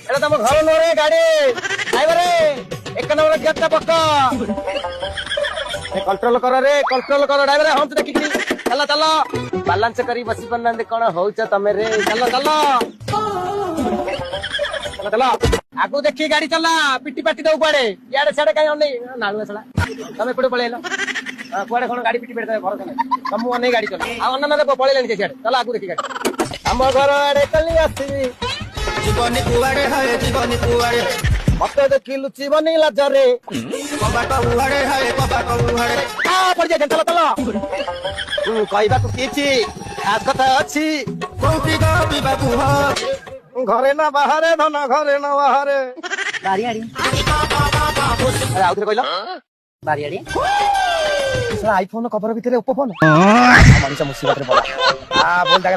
এটা ତମ ଘର ନୁହଁରେ ଗାଡି ଡ୍ରାଇଭର ଏକ ନମ୍ବର ଗେଟଟା ପକ୍କା କଣ୍ଟ୍ରୋଲ କର ରେ କଣ୍ଟ୍ରୋଲ କର ଡ୍ରାଇଭର ହମ୍ପ ଦେଖିକି ଚାଲ ଚାଲ ବାଲାନ୍ସ କରି ବସି ପାରୁନାହାନ୍ତି କଣ ହଉଛ ତମେ ରେ ଚାଲ ଚାଲ ଚାଲ ଆଗକୁ ଦେଖିକି ଗାଡି ଚଲା ପିଟି ପାଟି ଦଉ କୁଆଡେ ଇଆଡେ ସିଆଡେ କାଇଁ ଅନେଇ ନାଳୁଆ ଛଡା ତମେ ଏପଟେ ପଳେଇଲ କୁଆଡେ କଣ ଗାଡି ପିଟି ପେଟ ଭରସା ନାହିଁ ତମକୁ ଅନେଇ ଗାଡି ଚଲା ଆଉ ଅନ୍ୟ ପଳେଇଲେଣି ସେ ସିଆଡେ ଚାଲ ଆଗକୁ ଦେଖି ଗାଡି ଆମ ଘର ଆଡେ କାଲି ଆସିବି জীবনী কুয়াড়ে হয় জীবনী কুয়াড়ে মতে দেখি লুচিবনি লাজরে কবাট উহাড়ে হয় কবাট উহাড়ে পড়িয়ে চাল চাল କହିବାକୁ କିଛି ଖାସ କଥା ଅଛି কোটি গপিবা কুহ ଘରେ ନା ବାହାରେ ଧନ ଘରେ ନା ବାହାରେ ବାରିଆଡି ଆରେ ଆଉଥରେ କହିଲ ବାରିଆଡି ଆଇଫୋନ କଭର ଭିତରେ ଓପୋ ଫୋନ ମଣିଷ ମୁସିବତରେ ପଡା ଭୁଲ ଜାଗା